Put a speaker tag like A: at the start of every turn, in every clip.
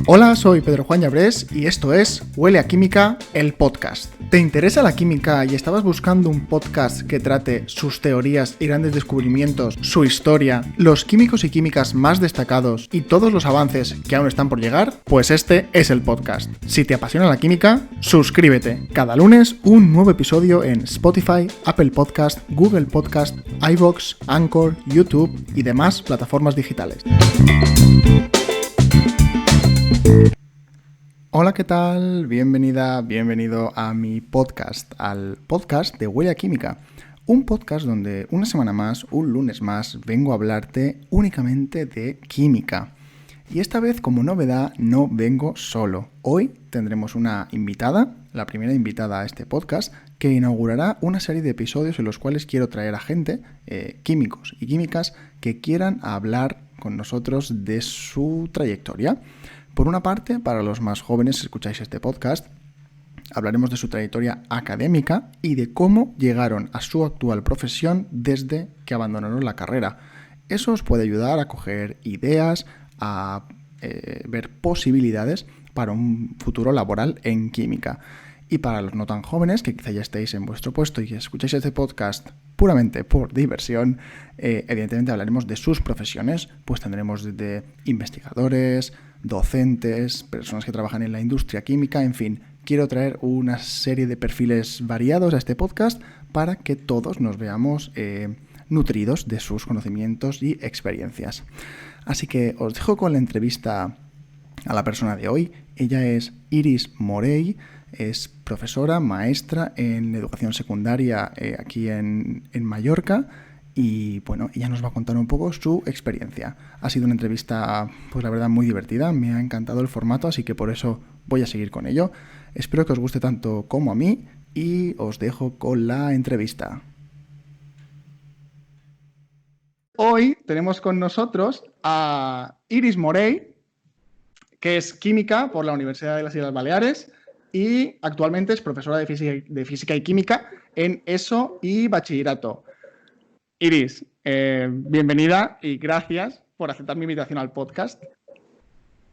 A: Hola, soy Pedro Juan Llabrés y esto es Huele a Química, el podcast. ¿Te interesa la química y estabas buscando un podcast que trate sus teorías y grandes descubrimientos, su historia, los químicos y químicas más destacados y todos los avances que aún están por llegar? Pues este es el podcast. Si te apasiona la química, suscríbete. Cada lunes un nuevo episodio en Spotify, Apple Podcast, Google Podcast, iVoox, Anchor, YouTube y demás plataformas digitales. Hola, ¿qué tal? Bienvenida, bienvenido a mi podcast, al podcast de Huele a Química. Un podcast donde una semana más, un lunes más, vengo a hablarte únicamente de química. Y esta vez, como novedad, no vengo solo. Hoy tendremos una invitada, la primera invitada a este podcast, que inaugurará una serie de episodios en los cuales quiero traer a gente, químicos y químicas, que quieran hablar con nosotros de su trayectoria. Por una parte, para los más jóvenes que escucháis este podcast, hablaremos de su trayectoria académica y de cómo llegaron a su actual profesión desde que abandonaron la carrera. Eso os puede ayudar a coger ideas, a ver posibilidades para un futuro laboral en química. Y para los no tan jóvenes, que quizá ya estéis en vuestro puesto y escucháis este podcast puramente por diversión, evidentemente hablaremos de sus profesiones, pues tendremos desde investigadores, docentes, personas que trabajan en la industria química, en fin, quiero traer una serie de perfiles variados a este podcast para que todos nos veamos nutridos de sus conocimientos y experiencias. Así que os dejo con la entrevista a la persona de hoy. Ella es Iris Morey, es profesora, maestra en educación secundaria aquí en Mallorca. Y bueno, ella nos va a contar un poco su experiencia. Ha sido una entrevista, pues la verdad, muy divertida. Me ha encantado el formato, así que por eso voy a seguir con ello. Espero que os guste tanto como a mí y os dejo con la entrevista. Hoy tenemos con nosotros a Iris Morey, que es química por la Universidad de las Islas Baleares y actualmente es profesora de física y química en ESO y bachillerato. Iris, bienvenida y gracias por aceptar mi invitación al podcast.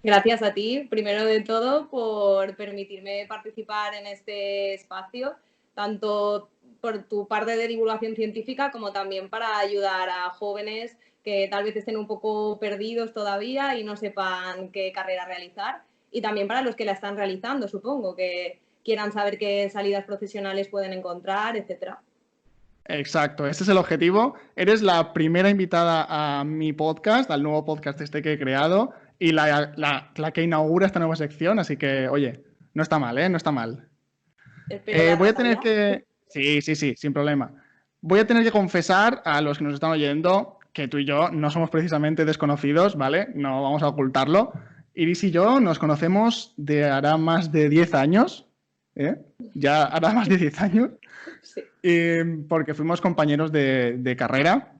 B: Gracias a ti, primero de todo, por permitirme participar en este espacio, tanto por tu parte de divulgación científica como también para ayudar a jóvenes que tal vez estén un poco perdidos todavía y no sepan qué carrera realizar, y también para los que la están realizando, supongo, que quieran saber qué salidas profesionales pueden encontrar, etcétera.
A: Exacto, ese es el objetivo. Eres la primera invitada a mi podcast, al nuevo podcast este que he creado, y la que inaugura esta nueva sección, así que, oye, no está mal, ¿eh? No está mal.
B: Espero darla
A: Voy a tener
B: talla.
A: que... Sí, sin problema. Voy a tener que confesar a los que nos están oyendo que tú y yo no somos precisamente desconocidos, ¿vale? No vamos a ocultarlo. Iris y yo nos conocemos de hará más de 10 años, ¿eh? Ya hará más de 10 años.
B: Sí.
A: Porque fuimos compañeros de carrera,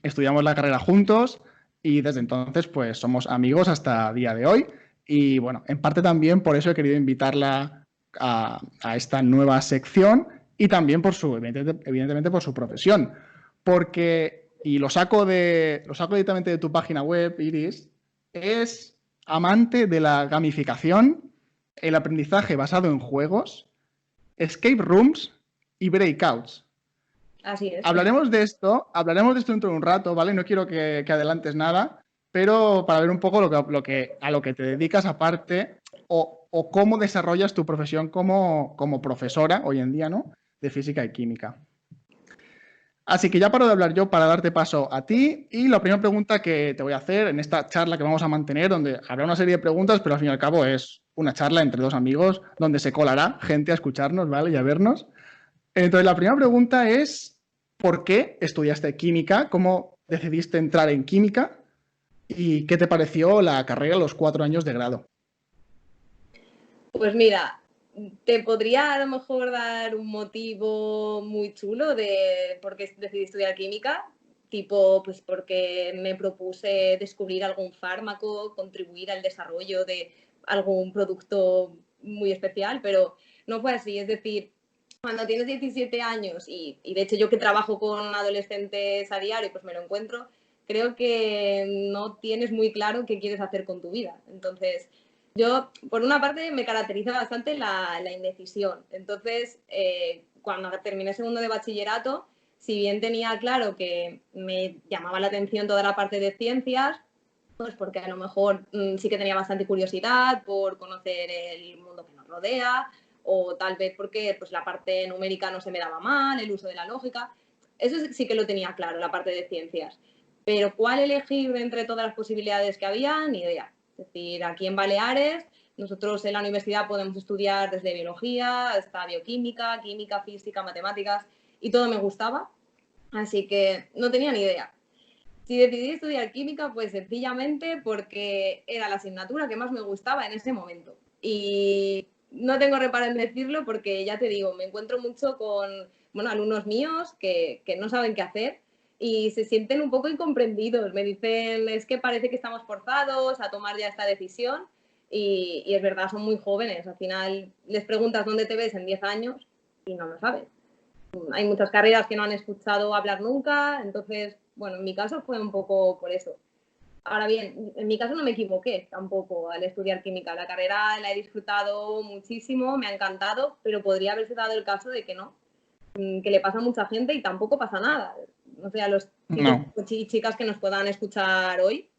A: estudiamos la carrera juntos y desde entonces pues somos amigos hasta el día de hoy. Y bueno, en parte también por eso he querido invitarla a esta nueva sección y también por evidentemente por su profesión. Porque, y lo saco directamente de tu página web, Iris, es amante de la gamificación, el aprendizaje basado en juegos, escape rooms y breakouts.
B: Así es.
A: Hablaremos de esto dentro de un rato, ¿vale? No quiero que adelantes nada, pero para ver un poco a lo que te dedicas aparte o cómo desarrollas tu profesión como profesora hoy en día, ¿no? De física y química. Así que ya paro de hablar yo para darte paso a ti y la primera pregunta que te voy a hacer en esta charla que vamos a mantener, donde habrá una serie de preguntas, pero al fin y al cabo es una charla entre dos amigos donde se colará gente a escucharnos, ¿vale? Y a vernos. Entonces, la primera pregunta es, ¿por qué estudiaste química? ¿Cómo decidiste entrar en química? ¿Y qué te pareció la carrera a los 4 años de grado?
B: Pues mira, te podría a lo mejor dar un motivo muy chulo de por qué decidí estudiar química, tipo, pues porque me propuse descubrir algún fármaco, contribuir al desarrollo de algún producto muy especial, pero no fue así. Es decir, cuando tienes 17 años y de hecho yo que trabajo con adolescentes a diario, pues me lo encuentro, creo que no tienes muy claro qué quieres hacer con tu vida. Entonces, Yo, por una parte, me caracteriza bastante la indecisión. Entonces, cuando terminé segundo de bachillerato, si bien tenía claro que me llamaba la atención toda la parte de ciencias, pues porque a lo mejor sí que tenía bastante curiosidad por conocer el mundo que nos rodea, o tal vez porque pues, la parte numérica no se me daba mal, el uso de la lógica. Eso sí que lo tenía claro, la parte de ciencias. Pero cuál elegir de entre todas las posibilidades que había, ni idea. Es decir, aquí en Baleares, nosotros en la universidad podemos estudiar desde biología hasta bioquímica, química, física, matemáticas, y todo me gustaba, así que no tenía ni idea. Si decidí estudiar química, pues sencillamente porque era la asignatura que más me gustaba en ese momento. Y no tengo reparo en decirlo porque, ya te digo, me encuentro mucho con alumnos míos que no saben qué hacer y se sienten un poco incomprendidos. Me dicen, es que parece que estamos forzados a tomar ya esta decisión y es verdad, son muy jóvenes. Al final les preguntas dónde te ves en 10 años y no lo sabes. Hay muchas carreras que no han escuchado hablar nunca, entonces, bueno, en mi caso fue un poco por eso. Ahora bien, en mi caso no me equivoqué tampoco al estudiar química. La carrera la he disfrutado muchísimo, me ha encantado, pero podría haberse dado el caso de que no, que le pasa a mucha gente y tampoco pasa nada. O sea, a los chicos
A: No.
B: y chicas que nos puedan escuchar hoy,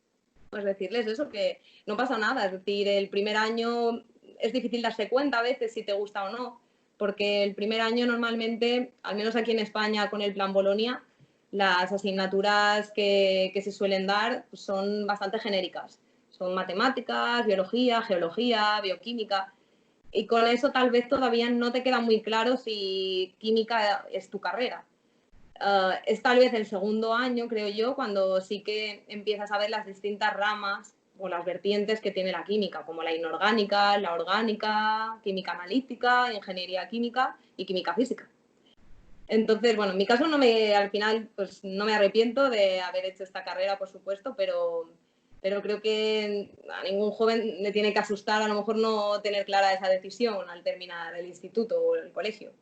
B: pues decirles eso, que no pasa nada. Es decir, el primer año es difícil darse cuenta a veces si te gusta o no, porque el primer año normalmente, al menos aquí en España con el plan Bolonia, las asignaturas que se suelen dar son bastante genéricas. Son matemáticas, biología, geología, bioquímica. Y con eso tal vez todavía no te queda muy claro si química es tu carrera. Es tal vez el segundo año, creo yo, cuando sí que empiezas a ver las distintas ramas o las vertientes que tiene la química, como la inorgánica, la orgánica, química analítica, ingeniería química y química física. Entonces, bueno, en mi caso al final, pues no me arrepiento de haber hecho esta carrera, por supuesto, pero creo que a ningún joven le tiene que asustar a lo mejor no tener clara esa decisión al terminar el instituto o el colegio.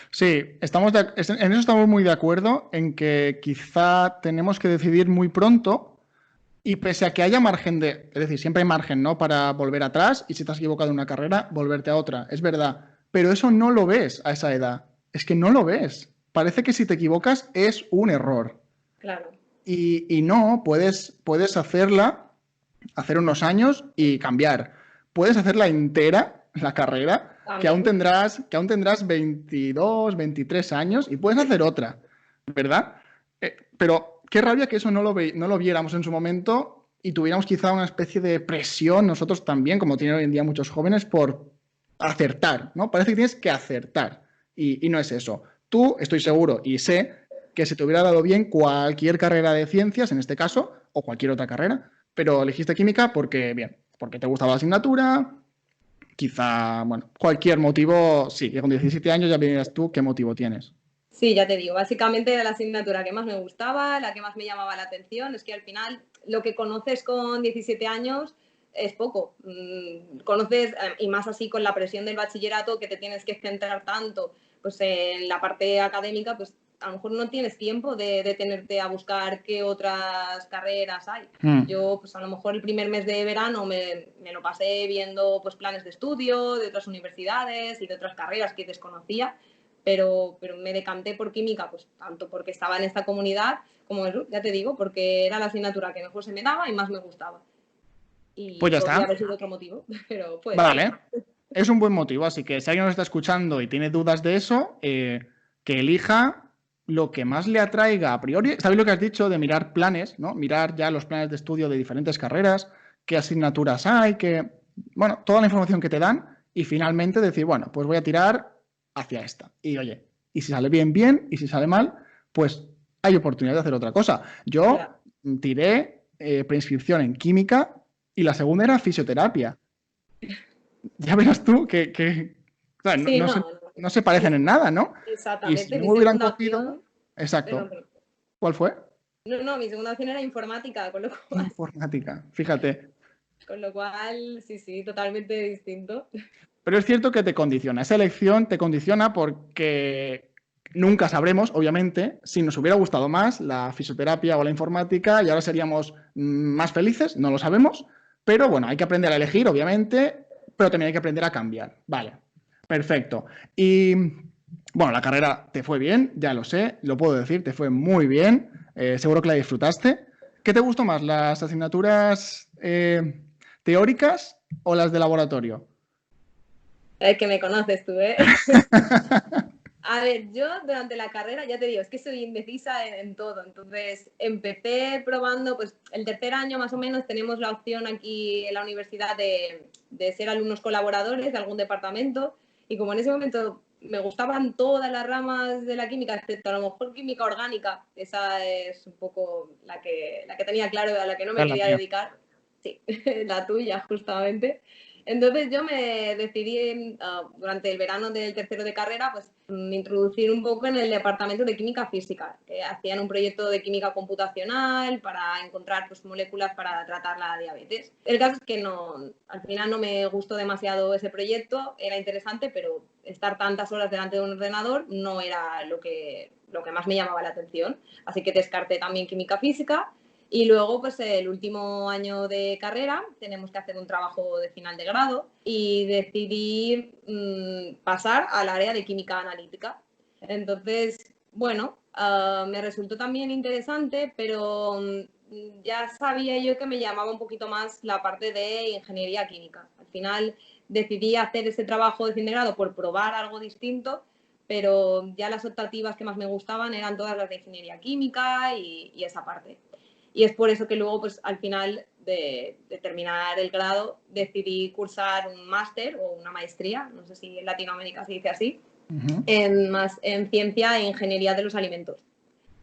A: Sí, en eso estamos muy de acuerdo, en que quizá tenemos que decidir muy pronto y pese a que haya margen es decir, siempre hay margen, ¿no? Para volver atrás y si te has equivocado en una carrera, volverte a otra, es verdad. Pero eso no lo ves a esa edad. Es que no lo ves. Parece que si te equivocas es un error.
B: Claro.
A: Y no, puedes hacer unos años y cambiar. Puedes hacerla entera, la carrera,
B: También.
A: que aún tendrás 22, 23 años y puedes hacer otra, ¿verdad? Pero qué rabia que eso no lo viéramos en su momento y tuviéramos quizá una especie de presión nosotros también, como tienen hoy en día muchos jóvenes, por acertar, ¿no? Parece que tienes que acertar y no es eso. Tú, estoy seguro y sé que se te hubiera dado bien cualquier carrera de ciencias, en este caso, o cualquier otra carrera, pero elegiste química porque, bien, porque te gustaba la asignatura, quizá, bueno, cualquier motivo, sí, que con 17 años ya verías tú qué motivo tienes.
B: Sí, ya te digo, básicamente era la asignatura que más me gustaba, la que más me llamaba la atención. Es que al final lo que conoces con 17 años es poco. Conoces, y más así con la presión del bachillerato, que te tienes que centrar tanto pues, en la parte académica, pues a lo mejor no tienes tiempo de detenerte a buscar qué otras carreras hay.
A: Mm.
B: Yo, pues a lo mejor el primer mes de verano me lo pasé viendo pues, planes de estudio de otras universidades y de otras carreras que desconocía, pero me decanté por química, pues tanto porque estaba en esta comunidad, como eso, ya te digo, porque era la asignatura que mejor se me daba y más me gustaba.
A: Pues
B: Y
A: ya
B: podría
A: está.
B: haber sido otro motivo, pero fue ese.
A: Vale. Es un buen motivo, así que si alguien nos está escuchando y tiene dudas de eso, que elija lo que más le atraiga a priori. ¿Sabéis lo que has dicho de mirar planes, ¿no? Mirar ya los planes de estudio de diferentes carreras, qué asignaturas hay, bueno, toda la información que te dan y finalmente decir, bueno, pues voy a tirar hacia esta. Y oye, y si sale bien, bien, y si sale mal, pues hay oportunidad de hacer otra cosa.
B: Claro.
A: Yo tiré preinscripción en química y la segunda era fisioterapia. Ya verás tú que claro,
B: Sí, no,
A: no se parecen en nada, ¿no? Y si
B: exactamente.
A: no
B: Mi
A: me hubieran
B: segunda
A: cogido,
B: opción, perdón,
A: exacto.
B: perdón.
A: ¿Cuál fue?
B: No, mi segunda opción era informática,
A: Informática, fíjate.
B: con lo cual, sí, sí, totalmente distinto.
A: Pero es cierto que te condiciona. Esa elección te condiciona porque nunca sabremos, obviamente, si nos hubiera gustado más la fisioterapia o la informática y ahora seríamos más felices, no lo sabemos, Pero bueno, hay que aprender a elegir, obviamente, pero también hay que aprender a cambiar. Vale, perfecto. Y bueno, la carrera te fue bien, ya lo sé, lo puedo decir, te fue muy bien. Seguro que la disfrutaste. ¿Qué te gustó más, las asignaturas teóricas o las de laboratorio?
B: Es que me conoces tú, ¿eh? A ver, yo durante la carrera, ya te digo, es que soy indecisa en todo. Entonces, empecé probando, pues el tercer año más o menos tenemos la opción aquí en la universidad de ser alumnos colaboradores de algún departamento. Y como en ese momento me gustaban todas las ramas de la química, excepto a lo mejor química orgánica, esa es un poco la que tenía claro, a la que no me
A: Es la
B: quería
A: mía.
B: dedicar. Sí, la tuya, justamente. Entonces yo me decidí durante el verano del tercero de carrera pues introducir un poco en el departamento de química física, que hacían un proyecto de química computacional para encontrar pues, moléculas para tratar la diabetes. El caso es que no, al final no me gustó demasiado ese proyecto, era interesante, pero estar tantas horas delante de un ordenador no era lo que más me llamaba la atención. Así que descarté también química física. Y luego, pues el último año de carrera, tenemos que hacer un trabajo de final de grado y decidí pasar al área de química analítica. Entonces, bueno, me resultó también interesante, pero ya sabía yo que me llamaba un poquito más la parte de ingeniería química. Al final decidí hacer ese trabajo de fin de grado por probar algo distinto, pero ya las optativas que más me gustaban eran todas las de ingeniería química y esa parte. Y es por eso que luego, pues al final de terminar el grado, decidí cursar un máster o una maestría, no sé si en Latinoamérica se dice así, en ciencia e ingeniería de los alimentos.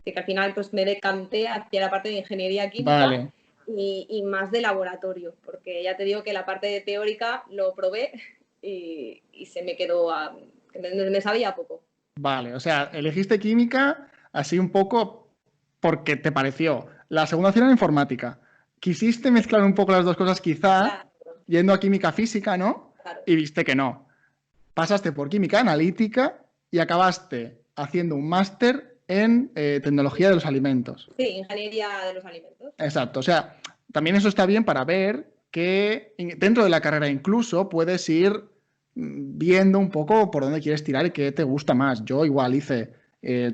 B: Así que al final pues me decanté hacia la parte de ingeniería química
A: Vale,
B: y más de laboratorio, porque ya te digo que la parte teórica lo probé y se me quedó, me sabía poco.
A: vale. O sea, elegiste química así un poco porque te pareció. La segunda opción era informática. Quisiste mezclar un poco las dos cosas, quizá,
B: Claro,
A: yendo a química física, ¿no?
B: claro.
A: Y viste que no. Pasaste por química analítica y acabaste haciendo un máster en tecnología de los alimentos.
B: Sí, ingeniería de los alimentos.
A: Exacto. O sea, también eso está bien para ver que dentro de la carrera incluso puedes ir viendo un poco por dónde quieres tirar y qué te gusta más. Yo igual hice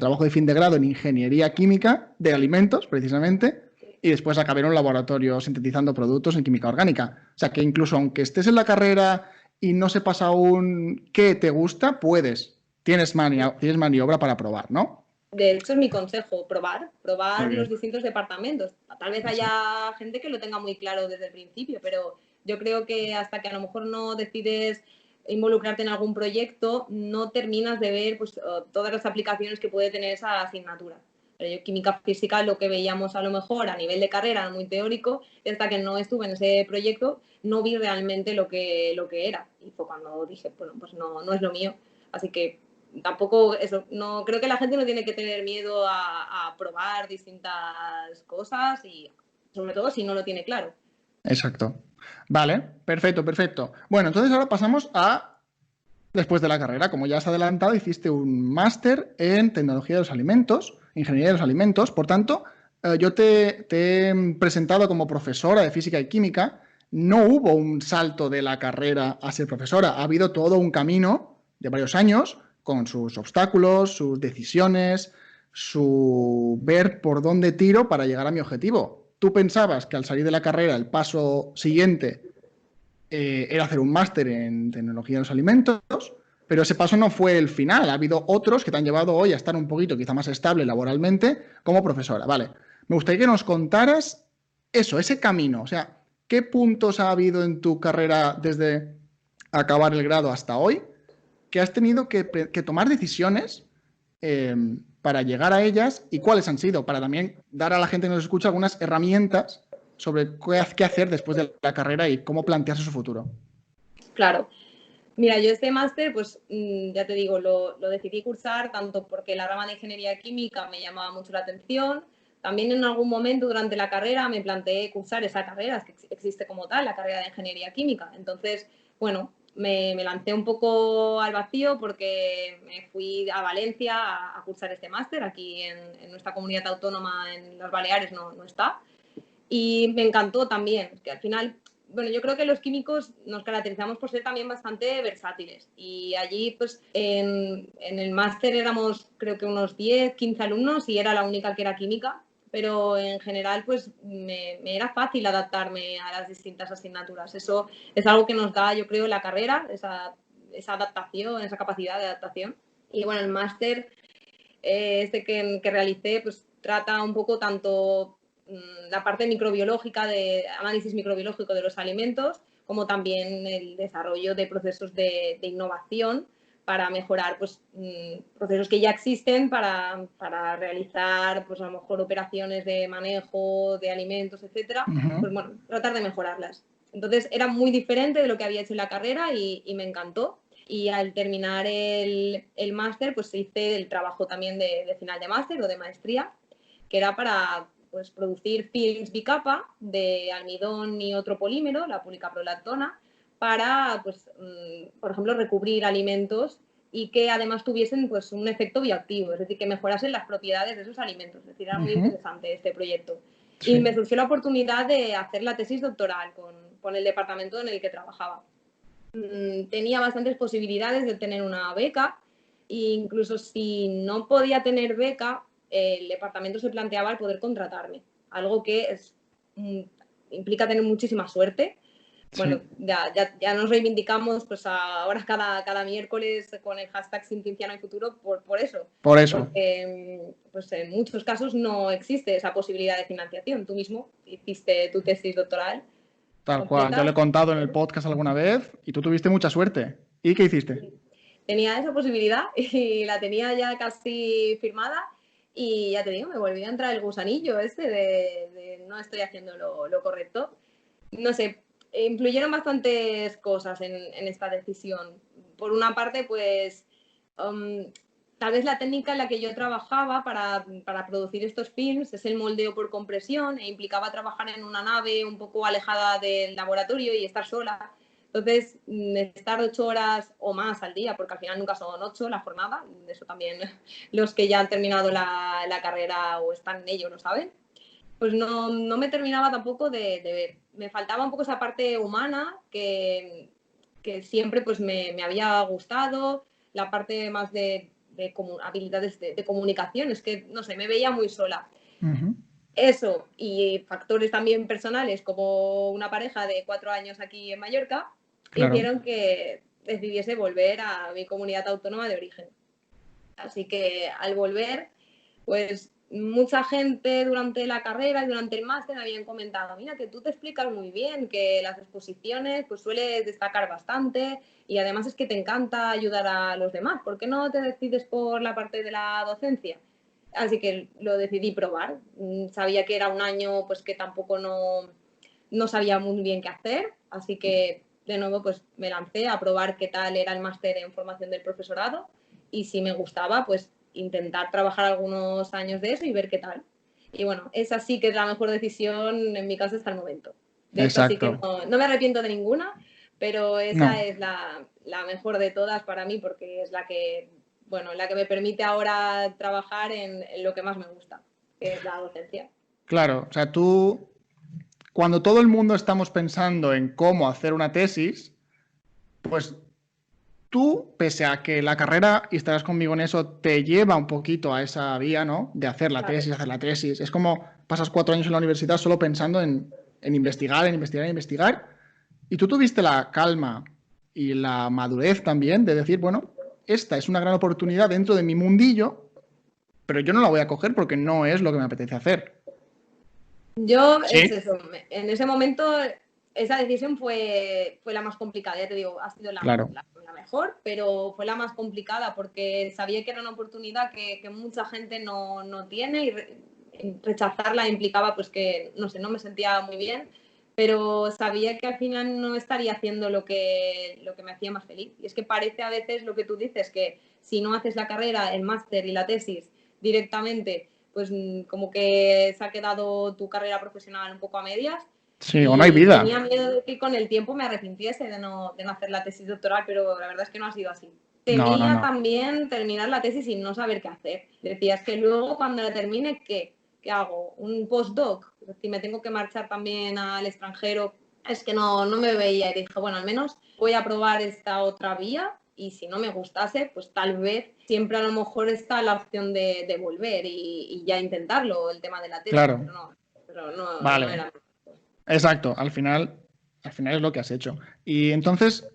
A: trabajo de fin de grado en ingeniería química de alimentos, precisamente, y después acabé en un laboratorio sintetizando productos en química orgánica. O sea que incluso aunque estés en la carrera y no sepas aún qué te gusta, puedes. Tienes maniobra para probar, ¿no?
B: De hecho, es mi consejo,
A: Muy
B: probar los
A: bien.
B: distintos departamentos. Tal vez
A: Exacto.
B: haya gente que lo tenga muy claro desde el principio, pero yo creo que hasta que a lo mejor no decides involucrarte en algún proyecto, no terminas de ver pues, todas las aplicaciones que puede tener esa asignatura. Pero yo, química física, lo que veíamos a lo mejor a nivel de carrera era muy teórico, y hasta que no estuve en ese proyecto, no vi realmente lo que era. Y fue cuando dije, bueno, pues no es lo mío. Así que tampoco eso, no creo que la gente no tiene que tener miedo a probar distintas cosas y sobre todo si no lo tiene claro.
A: Exacto. Vale, perfecto, perfecto. Bueno, entonces ahora pasamos a, después de la carrera, como ya has adelantado, hiciste un máster en tecnología de los alimentos, ingeniería de los alimentos, por tanto, yo te he presentado como profesora de física y química, no hubo un salto de la carrera a ser profesora, ha habido todo un camino de varios años con sus obstáculos, sus decisiones, su ver por dónde tiro para llegar a mi objetivo. Tú pensabas que al salir de la carrera el paso siguiente era hacer un máster en tecnología de los alimentos, pero ese paso no fue el final. Ha habido otros que te han llevado hoy a estar un poquito quizá más estable laboralmente como profesora. Vale, me gustaría que nos contaras eso, ese camino. O sea, ¿qué puntos ha habido en tu carrera desde acabar el grado hasta hoy que has tenido que tomar decisiones eh, para llegar a ellas y cuáles han sido? Para también dar a la gente que nos escucha algunas herramientas sobre qué hacer después de la carrera y cómo plantearse su futuro.
B: Claro. Mira, yo este máster, pues ya te digo, lo decidí cursar tanto porque la rama de ingeniería química me llamaba mucho la atención. También en algún momento durante la carrera me planteé cursar esa carrera, que existe como tal, la carrera de ingeniería química. Entonces, bueno, me lancé un poco al vacío porque me fui a Valencia a cursar este máster. Aquí en nuestra comunidad autónoma, en las Baleares, no está. Y me encantó también, que al final bueno, yo creo que los químicos nos caracterizamos por ser también bastante versátiles y allí pues en el máster éramos creo que unos 10, 15 alumnos y era la única que era química, pero en general pues me era fácil adaptarme a las distintas asignaturas. Eso es algo que nos da, yo creo, la carrera, esa adaptación, esa capacidad de adaptación. Y bueno, el máster que realicé pues trata un poco tanto la parte microbiológica, de análisis microbiológico de los alimentos, como también el desarrollo de procesos de innovación para mejorar pues, procesos que ya existen para realizar pues, a lo mejor operaciones de manejo de alimentos, etcétera, pues bueno, tratar de mejorarlas. Entonces era muy diferente de lo que había hecho en la carrera y me encantó. Y al terminar el máster, pues hice el trabajo también de final de máster o de maestría, que era para pues, producir films bicapa de almidón y otro polímero, la policaprolactona, para, pues, por ejemplo, recubrir alimentos y que además tuviesen pues, un efecto bioactivo, es decir, que mejorasen las propiedades de esos alimentos. Es decir, era muy interesante este proyecto. Sí. Y me surgió la oportunidad de hacer la tesis doctoral con el departamento en el que trabajaba. Tenía bastantes posibilidades de tener una beca e incluso si no podía tener beca, el departamento se planteaba el poder contratarme, algo que implica tener muchísima suerte. Bueno, sí. ya nos reivindicamos pues ahora cada miércoles con el hashtag Sin Ciencia no hay futuro por eso.
A: Por eso.
B: Porque pues en muchos casos no existe esa posibilidad de financiación. Tú mismo hiciste tu tesis doctoral.
A: Tal cual, yo lo he contado en el podcast alguna vez y tú tuviste mucha suerte. ¿Y qué hiciste?
B: Tenía esa posibilidad y la tenía ya casi firmada y ya te digo, me volvió a entrar el gusanillo de no estoy haciendo lo correcto. No sé, influyeron bastantes cosas en esta decisión. Por una parte, pues tal vez la técnica en la que yo trabajaba para producir estos films es el moldeo por compresión e implicaba trabajar en una nave un poco alejada del laboratorio y estar sola. Entonces, estar 8 horas o más al día, porque al final nunca son 8 la jornada, eso también los que ya han terminado la carrera o están en ello lo saben, pues no me terminaba tampoco de ver. Me faltaba un poco esa parte humana que siempre pues me había gustado, la parte más de habilidades de comunicación, es que, no sé, me veía muy sola. Eso y factores también personales como una pareja de 4 años aquí en Mallorca, claro, hicieron que decidiese volver a mi comunidad autónoma de origen. Así que al volver, pues mucha gente durante la carrera y durante el máster me habían comentado, mira, que tú te explicas muy bien, que las exposiciones pues sueles destacar bastante y además es que te encanta ayudar a los demás. ¿Por qué no te decides por la parte de la docencia? Así que lo decidí probar. Sabía que era un año pues que tampoco no sabía muy bien qué hacer, así que de nuevo pues me lancé a probar qué tal era el máster en formación del profesorado y si me gustaba pues intentar trabajar algunos años de eso y ver qué tal. Y bueno, esa sí que es la mejor decisión en mi caso hasta el momento. De hecho, así que no me arrepiento de ninguna, pero esa es la mejor de todas para mí porque es la que me permite ahora trabajar en lo que más me gusta, que es la docencia.
A: Claro, o sea, tú, cuando todo el mundo estamos pensando en cómo hacer una tesis, pues tú, pese a que la carrera, y estarás conmigo en eso, te lleva un poquito a esa vía, ¿no? De hacer la tesis, hacer la tesis. Es como pasas 4 años en la universidad solo pensando en investigar, en investigar, en investigar. Y tú tuviste la calma y la madurez también de decir, bueno, esta es una gran oportunidad dentro de mi mundillo, pero yo no la voy a coger porque no es lo que me apetece hacer.
B: Yo, ¿sí? Es eso, en ese momento esa decisión fue la más complicada, ya te digo, ha sido la mejor, pero fue la más complicada porque sabía que era una oportunidad que mucha gente no tiene y rechazarla implicaba pues que, no sé, no me sentía muy bien, pero sabía que al final no estaría haciendo lo que me hacía más feliz. Y es que parece a veces lo que tú dices, que si no haces la carrera, el máster y la tesis directamente, pues como que se ha quedado tu carrera profesional un poco a medias.
A: Sí, o no hay vida.
B: Tenía miedo de que con el tiempo me arrepintiese de no hacer la tesis doctoral, pero la verdad es que no ha sido así. Temía también terminar la tesis y no saber qué hacer. Decías que luego cuando la termine, ¿qué hago? ¿Un postdoc? Si me tengo que marchar también al extranjero es que no me veía y dije, bueno, al menos voy a probar esta otra vía y si no me gustase, pues tal vez siempre a lo mejor está la opción de volver y ya intentarlo, el tema de la tesis,
A: Claro,
B: pero no
A: vale,
B: era.
A: exacto, al final es lo que has hecho. Y entonces,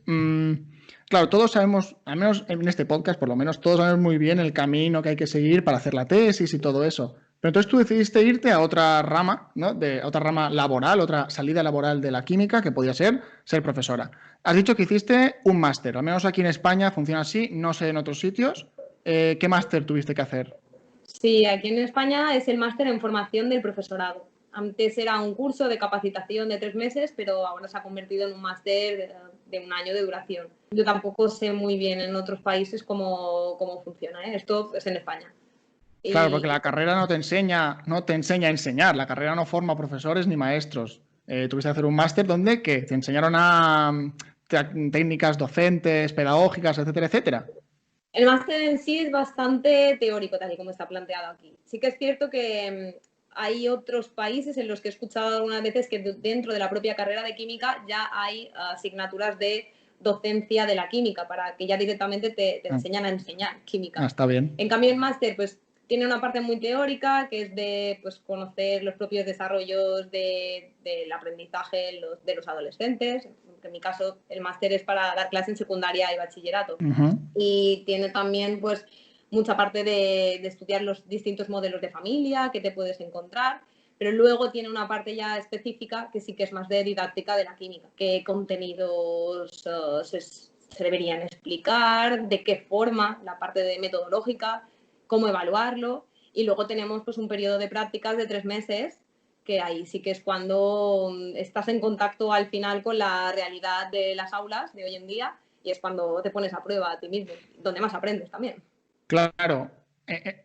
A: claro, todos sabemos, al menos en este podcast, por lo menos todos sabemos muy bien el camino que hay que seguir para hacer la tesis y todo eso. Pero entonces tú decidiste irte a otra rama, ¿no? A otra rama laboral, otra salida laboral de la química, que podía ser profesora. Has dicho que hiciste un máster, al menos aquí en España funciona así, no sé en otros sitios. ¿Qué máster tuviste que hacer?
B: Sí, aquí en España es el máster en formación del profesorado. Antes era un curso de capacitación de 3 meses, pero ahora se ha convertido en un máster de 1 año de duración. Yo tampoco sé muy bien en otros países cómo funciona, ¿eh? Esto es en España.
A: Claro, porque
B: Y
A: la carrera no te enseña a enseñar, la carrera no forma profesores ni maestros. Tuviste que hacer un máster donde ¿qué? Te enseñaron a técnicas docentes, pedagógicas, etcétera, etcétera.
B: el máster en sí es bastante teórico, tal y como está planteado aquí. Sí que es cierto que hay otros países en los que he escuchado algunas veces que dentro de la propia carrera de química ya hay asignaturas de docencia de la química, para que ya directamente te
A: Ah,
B: enseñan a enseñar química.
A: está bien.
B: En cambio, el máster, pues tiene una parte muy teórica, que es de pues, conocer los propios desarrollos del aprendizaje de los adolescentes. En mi caso, el máster es para dar clase en secundaria y bachillerato.
A: Ujú.
B: Y tiene también pues mucha parte de estudiar los distintos modelos de familia que te puedes encontrar, pero luego tiene una parte ya específica que sí que es más de didáctica de la química, qué contenidos se deberían explicar, de qué forma, la parte de metodológica, cómo evaluarlo, y luego tenemos pues un periodo de prácticas de 3 meses, que ahí sí que es cuando estás en contacto al final con la realidad de las aulas de hoy en día y es cuando te pones a prueba a ti mismo, donde más aprendes también.
A: Claro.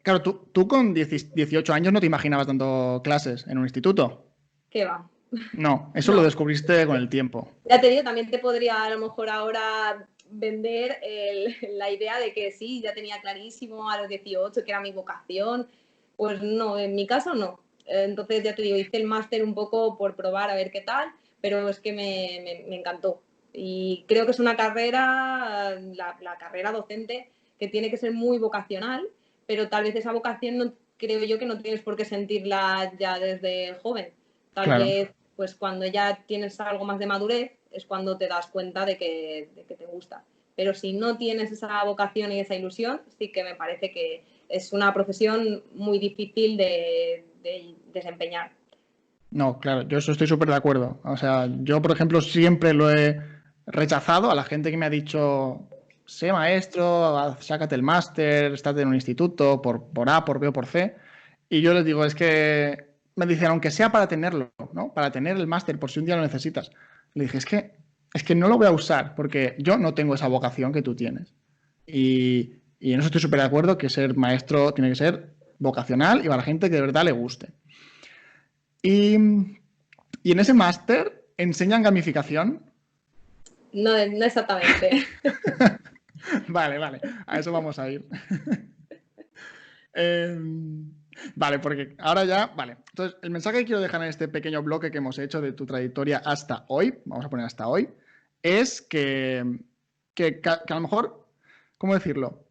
A: Claro, tú con 18 años no te imaginabas dando clases en un instituto.
B: ¿Qué va?
A: No, eso lo
B: No,
A: descubriste con el tiempo.
B: ya te digo, también te podría a lo mejor ahora vender la idea de que sí, ya tenía clarísimo a los 18 que era mi vocación. Pues no, en mi caso no. Entonces ya te digo, hice el máster un poco por probar a ver qué tal, pero es que me encantó. Y creo que es una carrera, la carrera docente, que tiene que ser muy vocacional, pero tal vez esa vocación no, creo yo que no tienes por qué sentirla ya desde joven. Tal
A: Claro.
B: vez pues cuando ya tienes algo más de madurez es cuando te das cuenta de que te gusta. Pero si no tienes esa vocación y esa ilusión, sí que me parece que es una profesión muy difícil de desempeñar.
A: No, claro, yo eso estoy súper de acuerdo. O sea, yo, por ejemplo, siempre lo he rechazado a la gente que me ha dicho, sé maestro, sácate el máster, estate en un instituto, por A, por B o por C. Y yo les digo, es que me dicen, aunque sea para tenerlo, ¿no? Para tener el máster, por si un día lo necesitas. Le dije, es que no lo voy a usar porque yo no tengo esa vocación que tú tienes. Y en eso estoy súper de acuerdo que ser maestro tiene que ser vocacional y para la gente que de verdad le guste. Y, y en ese máster enseñan gamificación.
B: No, no exactamente.
A: Vale, vale, a eso vamos a ir. Eh, vale, porque ahora ya, vale. Entonces, el mensaje que quiero dejar en este pequeño bloque que hemos hecho de tu trayectoria hasta hoy, vamos a poner hasta hoy, es que a lo mejor, ¿cómo decirlo?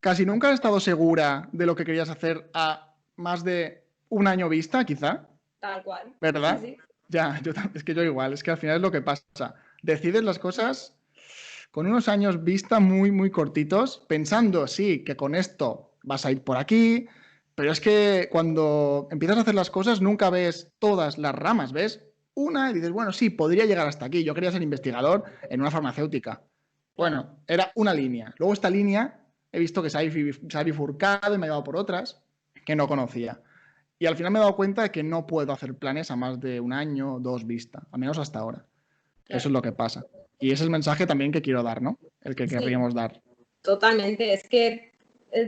A: Casi nunca has estado segura de lo que querías hacer a más de un año vista, quizá,
B: Tal cual. Sí,
A: ¿verdad?
B: sí.
A: Ya, es que yo igual, es que al final es lo que pasa. Decides las cosas con unos años vista muy, muy cortitos, pensando, sí, que con esto vas a ir por aquí, pero es que cuando empiezas a hacer las cosas nunca ves todas las ramas, ves una y dices, bueno, sí, podría llegar hasta aquí. Yo quería ser investigador en una farmacéutica.
B: Claro.
A: Bueno, era una línea. Luego esta línea he visto que se ha bifurcado y me ha llevado por otras que no conocía. Y al final me he dado cuenta de que no puedo hacer planes a más de un año, dos vista, al menos hasta ahora. Eso
B: Claro.
A: es lo que pasa. Y ese es el mensaje también que quiero dar, ¿no? El que
B: Sí,
A: querríamos dar.
B: totalmente. Es que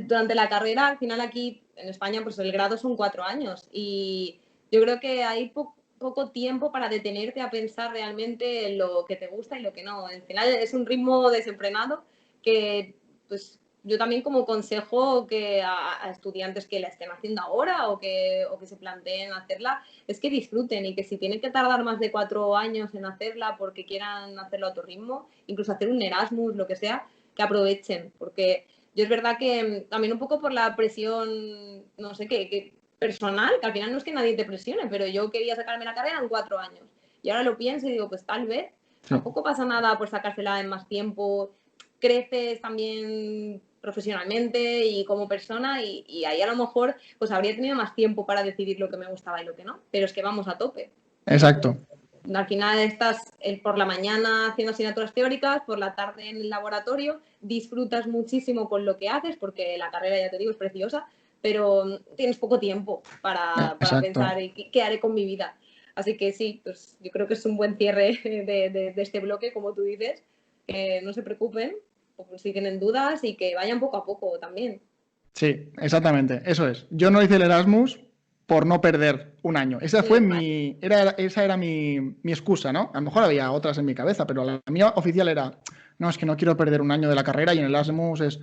B: durante la carrera, al final aquí en España, pues el grado son 4 años y yo creo que hay poco tiempo para detenerte a pensar realmente en lo que te gusta y lo que no. Al final es un ritmo desenfrenado que pues yo también como consejo que a estudiantes que la estén haciendo ahora o que se planteen hacerla, es que disfruten y que si tienen que tardar más de 4 años en hacerla porque quieran hacerlo a tu ritmo, incluso hacer un Erasmus, lo que sea, que aprovechen, porque yo es verdad que también un poco por la presión, no sé qué, personal, que al final no es que nadie te presione, pero yo quería sacarme la carrera en 4 años. Y ahora lo pienso y digo, pues tal vez, tampoco pasa nada por sacársela en más tiempo, creces también profesionalmente y como persona y ahí a lo mejor pues habría tenido más tiempo para decidir lo que me gustaba y lo que no, pero es que vamos a tope.
A: Exacto.
B: Al final estás por la mañana haciendo asignaturas teóricas, por la tarde en el laboratorio, disfrutas muchísimo con lo que haces porque la carrera, ya te digo, es preciosa, pero tienes poco tiempo para pensar qué haré con mi vida. Así que sí, pues yo creo que es un buen cierre de este bloque, como tú dices, que no se preocupen, o si tienen dudas y que vayan poco a poco también.
A: Sí, exactamente, eso es. Yo no hice el Erasmus por no perder un año. Esa fue esa era mi excusa, ¿no? A lo mejor había otras en mi cabeza, pero la mía oficial era, no, es que no quiero perder un año de la carrera y en el Erasmus es,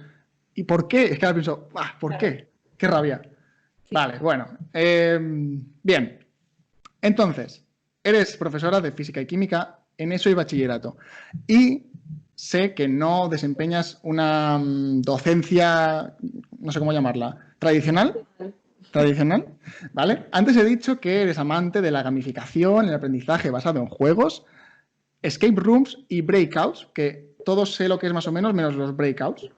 A: ¿y por qué? Es que ahora pienso, ¿por qué? Qué rabia. Sí. Vale, bueno. Bien. Entonces, eres profesora de física y química en ESO y bachillerato. Y sé que no desempeñas una docencia, no sé cómo llamarla, tradicional. Tradicional, ¿vale? Antes he dicho que eres amante de la gamificación, el aprendizaje basado en juegos, escape rooms y breakouts, que todos sé lo que es más o menos, menos los breakouts.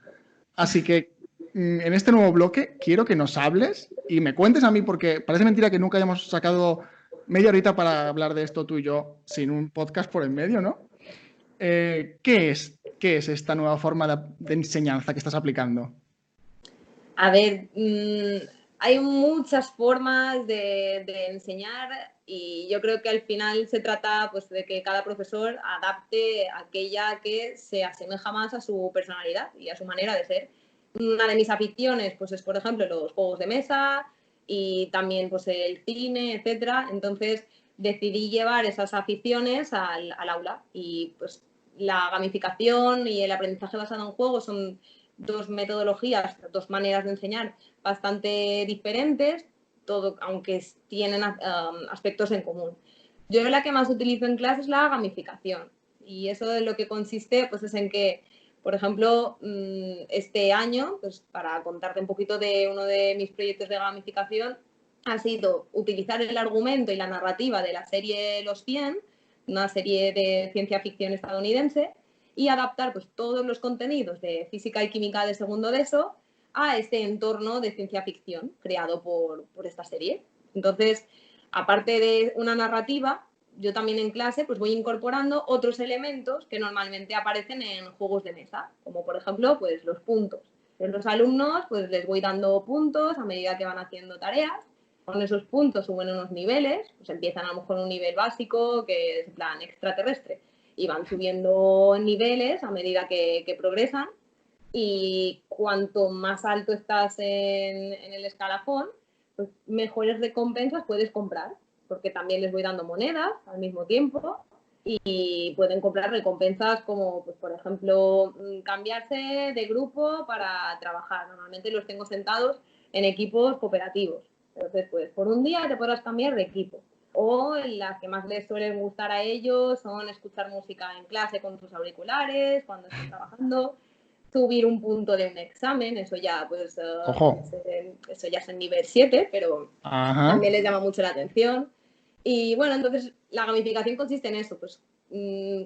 A: Así que en este nuevo bloque quiero que nos hables y me cuentes a mí, porque parece mentira que nunca hayamos sacado media horita para hablar de esto tú y yo sin un podcast por en medio, ¿no? ¿Qué es esta nueva forma de enseñanza que estás aplicando?
B: A ver, hay muchas formas de enseñar y yo creo que al final se trata pues, de que cada profesor adapte aquella que se asemeja más a su personalidad y a su manera de ser. Una de mis aficiones pues, es, por ejemplo, los juegos de mesa y también pues, el cine, etcétera. Entonces decidí llevar esas aficiones al aula y pues la gamificación y el aprendizaje basado en juegos son dos metodologías, dos maneras de enseñar bastante diferentes, todo, aunque tienen aspectos en común. Yo la que más utilizo en clase es la gamificación y eso de lo que consiste pues es en que, por ejemplo, este año, pues para contarte un poquito de uno de mis proyectos de gamificación, ha sido utilizar el argumento y la narrativa de la serie Los 100, una serie de ciencia ficción estadounidense, y adaptar pues, todos los contenidos de física y química de segundo de eso a este entorno de ciencia ficción creado por esta serie. Entonces, aparte de una narrativa, yo también en clase pues voy incorporando otros elementos que normalmente aparecen en juegos de mesa, como por ejemplo pues los puntos. En los alumnos pues les voy dando puntos a medida que van haciendo tareas. Con esos puntos suben unos niveles, pues empiezan a lo mejor un nivel básico que es en plan extraterrestre y van subiendo niveles a medida que progresan y cuanto más alto estás en el escalafón, pues mejores recompensas puedes comprar, porque también les voy dando monedas al mismo tiempo y pueden comprar recompensas como, pues, por ejemplo, cambiarse de grupo para trabajar. Normalmente los tengo sentados en equipos cooperativos. Entonces, pues por un día te podrás cambiar de equipo. O las que más les suelen gustar a ellos son escuchar música en clase con sus auriculares, cuando están trabajando, subir un punto de un examen, eso ya pues eso ya es en nivel 7, pero también les llama mucho la atención. Y bueno, entonces la gamificación consiste en eso, pues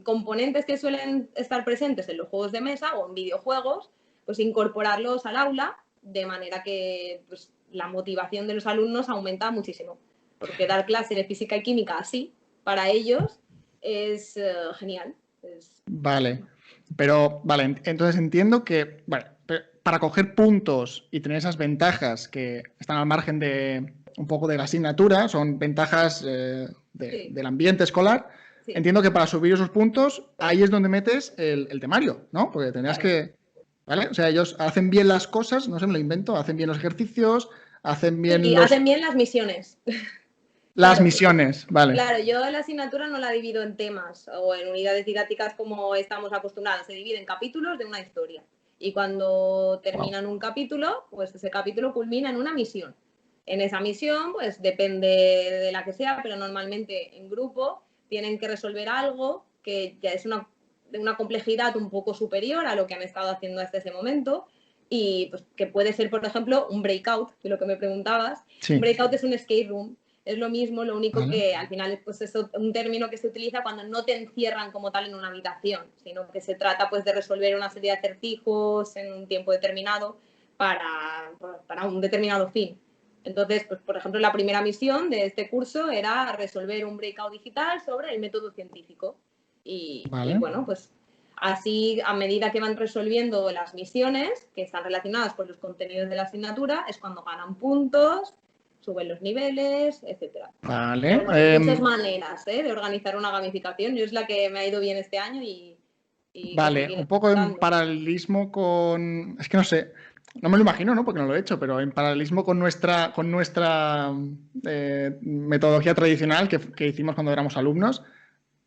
B: componentes que suelen estar presentes en los juegos de mesa o en videojuegos, pues incorporarlos al aula de manera que pues, la motivación de los alumnos aumenta muchísimo. Porque dar clase de física y química así, para ellos, es genial.
A: Vale, pero vale, entonces entiendo que vale, para coger puntos y tener esas ventajas que están al margen de un poco de la asignatura, son ventajas del ambiente escolar. Sí. Entiendo que para subir esos puntos, ahí es donde metes el temario, ¿no? Porque tenías que... ¿Vale? O sea, ellos hacen bien las cosas, no sé, me lo invento, hacen bien los ejercicios, hacen bien
B: hacen bien las misiones.
A: Las misiones, vale.
B: Claro, yo la asignatura no la divido en temas o en unidades didácticas como estamos acostumbrados, se divide en capítulos de una historia. Y cuando terminan un capítulo, pues ese capítulo culmina en una misión. En esa misión, pues depende de la que sea, pero normalmente en grupo tienen que resolver algo que ya es de una complejidad un poco superior a lo que han estado haciendo hasta ese momento y pues, que puede ser, por ejemplo, un breakout, que es lo que me preguntabas.
A: Sí.
B: Un breakout es un escape room, es lo mismo, lo único
A: Vale.
B: que al final pues, es un término que se utiliza cuando no te encierran como tal en una habitación, sino que se trata pues, de resolver una serie de acertijos en un tiempo determinado para un determinado fin. Entonces, pues, por ejemplo, la primera misión de este curso era resolver un breakout digital sobre el método científico. Y
A: Vale.
B: bueno, pues así, a medida que van resolviendo las misiones que están relacionadas con los contenidos de la asignatura, es cuando ganan puntos, suben los niveles, etcétera.
A: Vale.
B: Pero bueno, hay muchas maneras de organizar una gamificación. Yo es la que me ha ido bien este año y que
A: Vale,
B: seguiré
A: un poco en
B: dando.
A: paralelismo con... Es que no sé, no me lo imagino, ¿no? Porque no lo he hecho, pero en paralelismo con nuestra metodología tradicional que hicimos cuando éramos alumnos,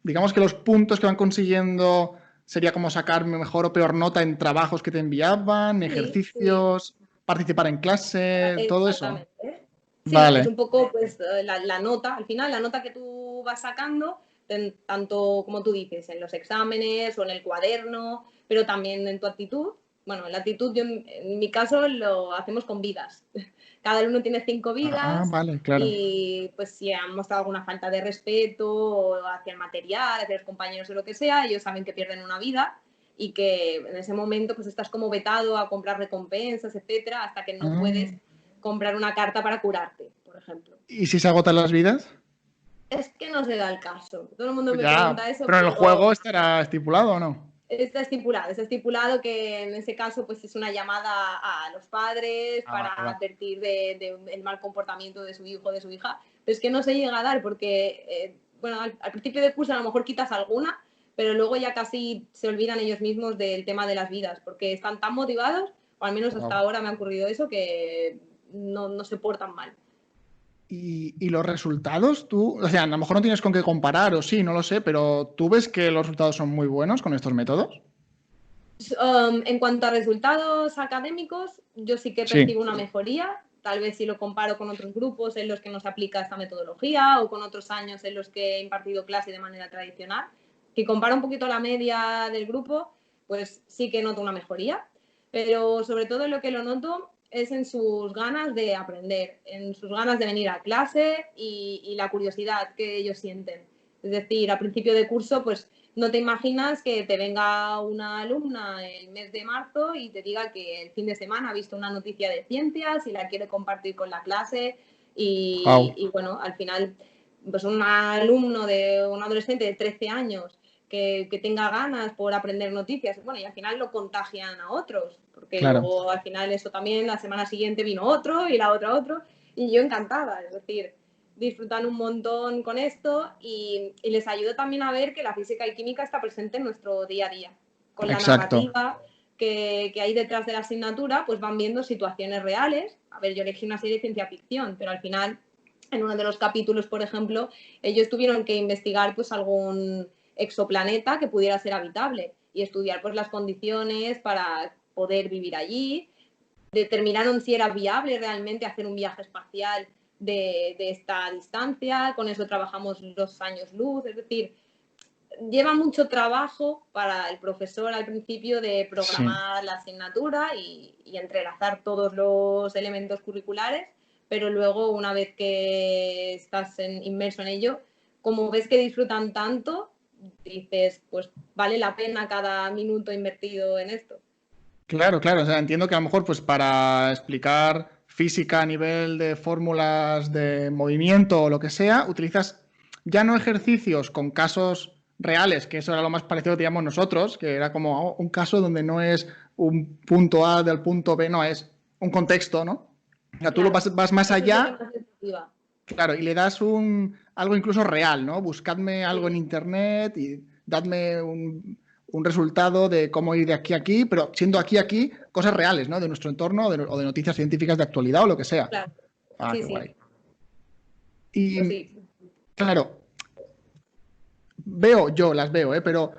A: digamos que los puntos que van consiguiendo sería como sacar mejor o peor nota en trabajos que te enviaban,
B: Sí, sí,
A: ejercicios, participar en clase, todo eso.
B: exactamente. Sí, es
A: Vale.
B: un poco pues la nota, al final la nota que tú vas sacando, tanto como tú dices, en los exámenes o en el cuaderno, pero también en tu actitud. Bueno, en la actitud, yo en mi caso lo hacemos con vidas. Cada alumno tiene 5
A: Ah,
B: vidas
A: vale, claro.
B: y pues si han mostrado alguna falta de respeto hacia el material, hacia los compañeros o lo que sea, ellos saben que pierden una vida y que en ese momento pues estás como vetado a comprar recompensas, etcétera, hasta que no
A: Ah.
B: puedes comprar una carta para curarte, por ejemplo.
A: ¿Y si se agotan las vidas?
B: Es que no se da el caso. Todo el mundo me
A: Ya,
B: pregunta eso,
A: pero en el
B: pero
A: juego estará estipulado o no.
B: está estipulado que en ese caso pues es una llamada a los padres
A: Ah,
B: para
A: vale, vale.
B: advertir del mal comportamiento de su hijo o de su hija, pero es que no se llega a dar porque, bueno, al principio de curso a lo mejor quitas alguna, pero luego ya casi se olvidan ellos mismos del tema de las vidas, porque están tan motivados, o al menos hasta
A: Wow.
B: ahora me ha ocurrido eso, que no se portan mal.
A: ¿Y los resultados? Tú, o sea, a lo mejor no tienes con qué comparar, o sí, no lo sé, pero ¿tú ves que los resultados son muy buenos con estos métodos?
B: En cuanto a resultados académicos, yo sí que
A: Sí.
B: percibo una mejoría. Tal vez si lo comparo con otros grupos en los que no se aplica esta metodología o con otros años en los que he impartido clase de manera tradicional. Si comparo un poquito la media del grupo, pues sí que noto una mejoría. Pero sobre todo lo que lo noto es en sus ganas de aprender, en sus ganas de venir a clase y la curiosidad que ellos sienten. Es decir, a principio de curso, pues no te imaginas que te venga una alumna el mes de marzo y te diga que el fin de semana ha visto una noticia de ciencias y la quiere compartir con la clase
A: Wow.
B: y bueno, al final, pues un alumno de un adolescente de 13 años que tenga ganas por aprender noticias, bueno, y al final lo contagian a otros, porque
A: Claro.
B: luego al final eso también, la semana siguiente vino otro y la otra otro, y yo encantada, es decir, disfrutan un montón con esto y les ayuda también a ver que la física y química está presente en nuestro día a día. Con la
A: Exacto.
B: narrativa que hay detrás de la asignatura, pues van viendo situaciones reales. A ver, yo elegí una serie de ciencia ficción, pero al final, en uno de los capítulos, por ejemplo, ellos tuvieron que investigar pues algún exoplaneta que pudiera ser habitable y estudiar pues las condiciones para poder vivir allí. Determinaron si era viable realmente hacer un viaje espacial de esta distancia, con eso trabajamos los años luz, es decir, lleva mucho trabajo para el profesor al principio de
A: Sí.
B: programar la asignatura y entrelazar todos los elementos curriculares, pero luego una vez que estás inmerso en ello, como ves que disfrutan tanto, dices, pues vale la pena cada minuto invertido en esto.
A: Claro, claro. O sea, entiendo que a lo mejor, pues para explicar física a nivel de fórmulas de movimiento o lo que sea, utilizas ya no ejercicios con casos reales, que eso era lo más parecido que teníamos nosotros, que era como un caso donde no es un punto A del punto B, no, es un contexto, ¿no? O sea, tú lo
B: Claro,
A: vas más
B: eso es lo que
A: allá.
B: más les motiva.
A: Claro, y le das algo incluso real, ¿no? Buscadme algo en
B: Sí,
A: internet y dadme un resultado de cómo ir de aquí a aquí, pero siendo aquí a aquí cosas reales, ¿no? De nuestro entorno o de noticias científicas de actualidad o lo que sea.
B: claro,
A: Ah,
B: sí,
A: qué
B: sí,
A: guay. Y
B: pues sí.
A: claro, las veo, ¿eh? Pero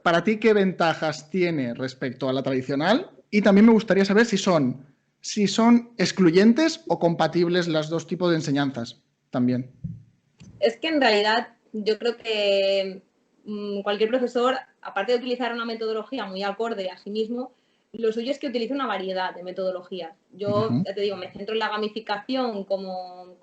A: para ti, ¿qué ventajas tiene respecto a la tradicional? Y también me gustaría saber si son excluyentes o compatibles los dos tipos de enseñanzas también.
B: Es que en realidad yo creo que cualquier profesor, aparte de utilizar una metodología muy acorde a sí mismo, lo suyo es que utilice una variedad de metodologías. Yo, ya te digo, me centro en la gamificación como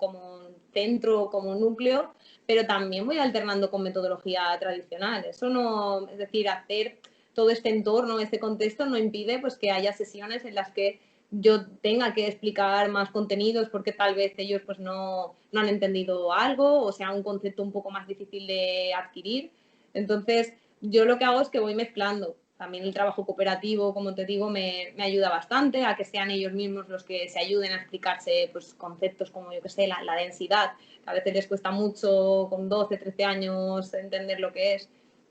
B: centro, como núcleo, pero también voy alternando con metodología tradicional. Eso no, es decir, hacer todo este entorno, este contexto, no impide pues que haya sesiones en las que yo tenga que explicar más contenidos porque tal vez ellos pues no han entendido algo o sea un concepto un poco más difícil de adquirir. Entonces, yo lo que hago es que voy mezclando. También el trabajo cooperativo, como te digo, me ayuda bastante a que sean ellos mismos los que se ayuden a explicarse pues, conceptos como, yo que sé, la densidad, que a veces les cuesta mucho con 12, 13 años entender lo que es.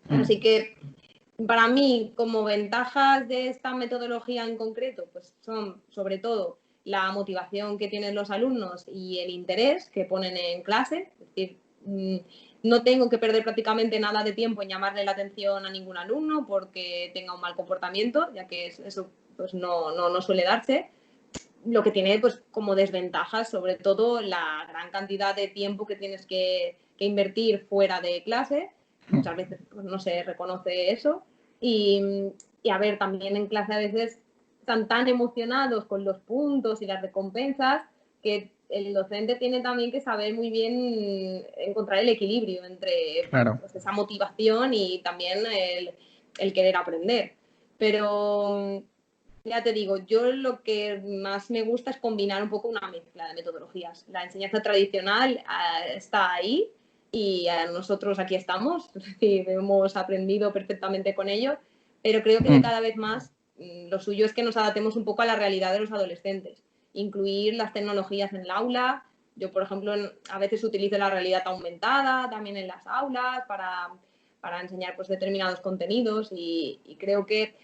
B: Así que para mí, como ventajas de esta metodología en concreto, pues son sobre todo la motivación que tienen los alumnos y el interés que ponen en clase. Es decir, no tengo que perder prácticamente nada de tiempo en llamarle la atención a ningún alumno porque tenga un mal comportamiento, ya que eso pues no suele darse. Lo que tiene pues como desventajas, sobre todo la gran cantidad de tiempo que tienes que invertir fuera de clase. Muchas veces pues, no se reconoce eso. Y a ver, también en clase a veces están tan emocionados con los puntos y las recompensas que el docente tiene también que saber muy bien encontrar el equilibrio entre
A: Claro.
B: pues, esa motivación y también el querer aprender. Pero ya te digo, yo lo que más me gusta es combinar un poco una mezcla de metodologías. La enseñanza tradicional está ahí y nosotros aquí estamos, es decir, hemos aprendido perfectamente con ello, pero creo que cada vez más lo suyo es que nos adaptemos un poco a la realidad de los adolescentes, incluir las tecnologías en el aula. Yo, por ejemplo, a veces utilizo la realidad aumentada también en las aulas para enseñar pues, determinados contenidos y creo que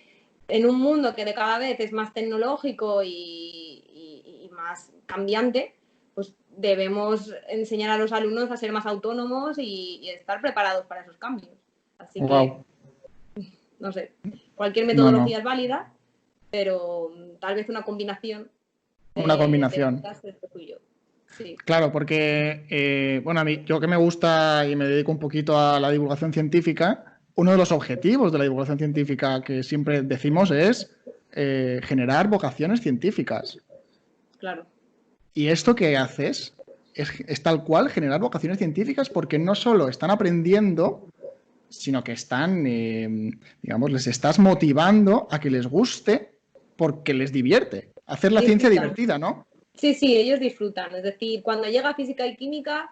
B: en un mundo que de cada vez es más tecnológico y más cambiante, pues debemos enseñar a los alumnos a ser más autónomos y estar preparados para esos cambios. Así que, no sé, cualquier metodología es válida, pero tal vez una combinación de estas es lo suyo. Sí.
A: Claro, porque, bueno, a mí, yo que me gusta y me dedico un poquito a la divulgación científica, uno de los objetivos de la divulgación científica que siempre decimos es generar vocaciones científicas.
B: Claro.
A: Y esto que haces es tal cual generar vocaciones científicas porque no solo están aprendiendo, sino que están, digamos, les estás motivando a que les guste porque les divierte. Hacer la ciencia divertida, ¿no?
B: Sí, sí, ellos disfrutan. Es decir, cuando llega física y química,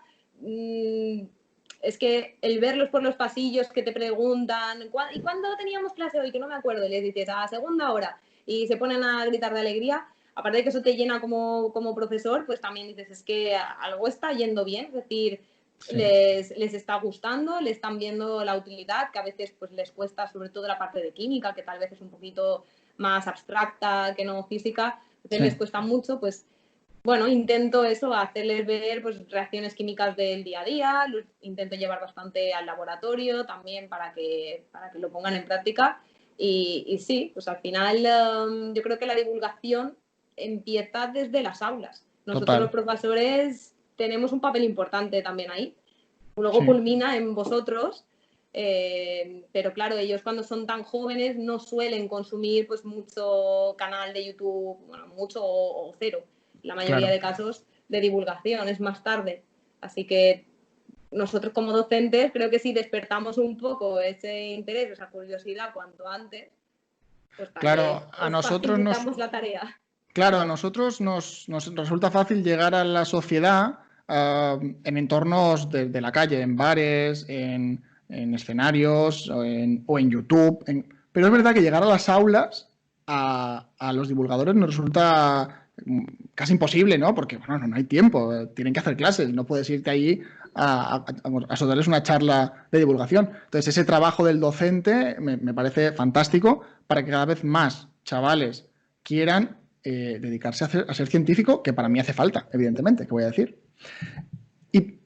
B: es que el verlos por los pasillos que te preguntan, ¿y cuándo teníamos clase hoy? Que no me acuerdo. Y les dices, a segunda hora. Y se ponen a gritar de alegría. Aparte de que eso te llena como profesor, pues también dices, es que algo está yendo bien. Es decir, sí. les está gustando, le están viendo la utilidad, que a veces pues les cuesta, sobre todo la parte de química, que tal vez es un poquito más abstracta que no física. Entonces les cuesta mucho, pues bueno, intento eso, hacerles ver pues, reacciones químicas del día a día, los intento llevar bastante al laboratorio también para que lo pongan en práctica y sí, pues al final yo creo que la divulgación empieza desde las aulas. Nosotros los profesores tenemos un papel importante también ahí. Luego culmina en vosotros, pero claro, ellos cuando son tan jóvenes no suelen consumir pues mucho canal de YouTube, bueno, mucho o cero. La mayoría de casos de divulgación es más tarde. Así que nosotros como docentes creo que si despertamos un poco ese interés, esa curiosidad cuanto antes, pues también
A: a nosotros
B: la tarea.
A: Claro, a nosotros nos resulta fácil llegar a la sociedad en entornos de la calle, en bares, en escenarios o en YouTube. Pero es verdad que llegar a las aulas a los divulgadores nos resulta casi imposible, ¿no? Porque bueno, no hay tiempo, tienen que hacer clases, no puedes irte allí a darles una charla de divulgación. Entonces, ese trabajo del docente me parece fantástico para que cada vez más chavales quieran dedicarse a ser científico, que para mí hace falta, evidentemente, que voy a decir. Y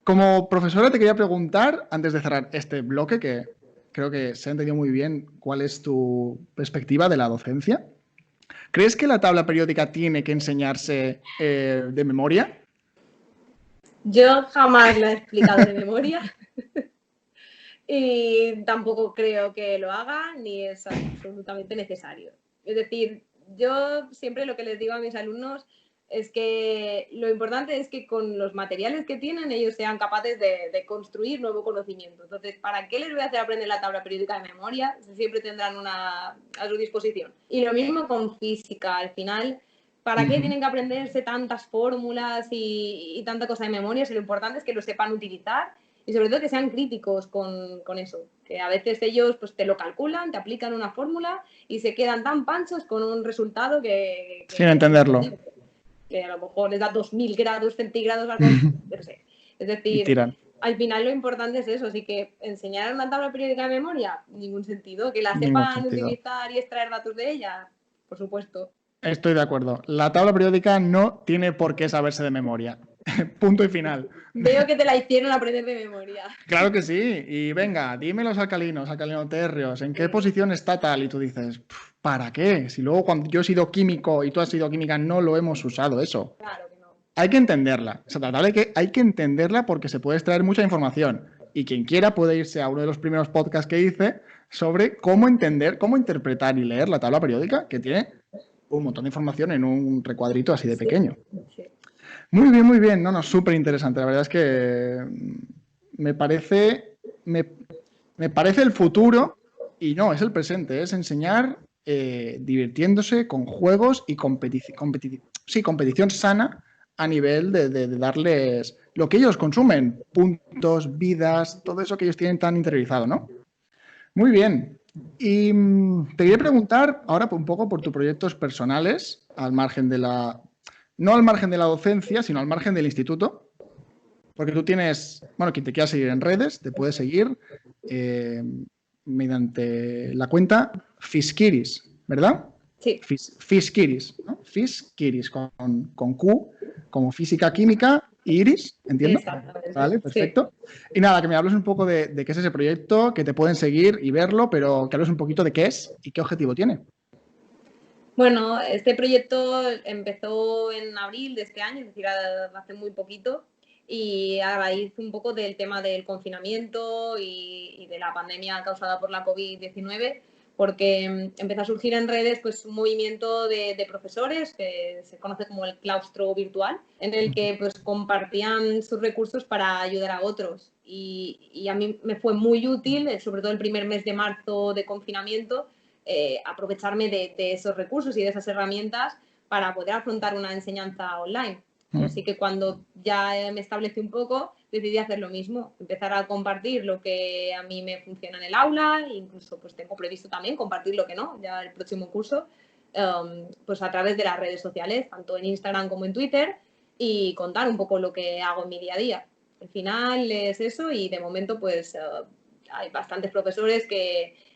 A: como profesora te quería preguntar, antes de cerrar este bloque, que creo que se ha entendido muy bien cuál es tu perspectiva de la docencia, ¿Crees que la tabla periódica tiene que enseñarse de memoria?
B: Yo jamás la he explicado de memoria y tampoco creo que lo haga ni es absolutamente necesario. Es decir, yo siempre lo que les digo a mis alumnos es que lo importante es que con los materiales que tienen ellos sean capaces de construir nuevo conocimiento. Entonces, ¿para qué les voy a hacer aprender la tabla periódica de memoria? Siempre tendrán una a su disposición. Y lo mismo con física. Al final, ¿para qué tienen que aprenderse tantas fórmulas y tanta cosa de memoria? Si lo importante es que lo sepan utilizar y sobre todo que sean críticos con eso. Que a veces ellos pues, te lo calculan, te aplican una fórmula y se quedan tan panchos con un resultado
A: Sin entenderlo.
B: Que a lo mejor les da 2000 grados centígrados, algo, no sé. Es
A: Y
B: decir,
A: tiran.
B: al final lo importante es eso, así que enseñar una tabla periódica de memoria, ningún sentido. Que la
A: Ningún
B: sepan
A: sentido.
B: utilizar y extraer datos de ella, por supuesto.
A: Estoy de acuerdo. La tabla periódica no tiene por qué saberse de memoria. Punto y final.
B: Veo que te la hicieron aprender de memoria.
A: Claro que sí. Y venga, dime los alcalinoterrios, ¿en qué posición está tal? Y tú dices, ¿para qué? Si luego cuando yo he sido químico y tú has sido química no lo hemos usado eso.
B: Claro que no.
A: Hay que entenderla. Se trata de que hay que entenderla porque se puede extraer mucha información. Y quien quiera puede irse a uno de los primeros podcasts que hice sobre cómo entender, cómo interpretar y leer la tabla periódica, que tiene un montón de información en un recuadrito así de pequeño.
B: Sí.
A: Muy bien, muy bien. No, no, súper interesante. La verdad es que me parece, me parece el futuro y no, es el presente. Es enseñar divirtiéndose con juegos y competición sana a nivel de darles lo que ellos consumen, puntos, vidas, todo eso que ellos tienen tan interiorizado, ¿no? Muy bien. Y te quería preguntar ahora un poco por tus proyectos personales, al margen de la, no al margen de la docencia, sino al margen del instituto, porque tú tienes, bueno, quien te quiera seguir en redes, te puede seguir eh, mediante la cuenta Fiskiris, ¿verdad?
B: Sí.
A: Fiskiris, ¿no? Fiskiris con Q, como física, química, iris, ¿entiendo?
B: Exactamente.
A: Vale,
B: Sí.
A: perfecto. Y nada, que me hables un poco de qué es ese proyecto, que te pueden seguir y verlo, pero que hables un poquito de qué es y qué objetivo tiene.
B: Bueno, este proyecto empezó en abril de este año, es decir, hace muy poquito, y a raíz un poco del tema del confinamiento y de la pandemia causada por la COVID-19, porque empezó a surgir en redes pues, un movimiento de profesores que se conoce como el claustro virtual, en el que pues, compartían sus recursos para ayudar a otros. Y a mí me fue muy útil, sobre todo el primer mes de marzo de confinamiento, aprovecharme de esos recursos y de esas herramientas para poder afrontar una enseñanza online. Así que cuando ya me establecí un poco, decidí hacer lo mismo, empezar a compartir lo que a mí me funciona en el aula, incluso pues tengo previsto también compartir lo que no, ya el próximo curso, pues a través de las redes sociales, tanto en Instagram como en Twitter, y contar un poco lo que hago en mi día a día. Al final es eso y de momento pues hay bastantes profesores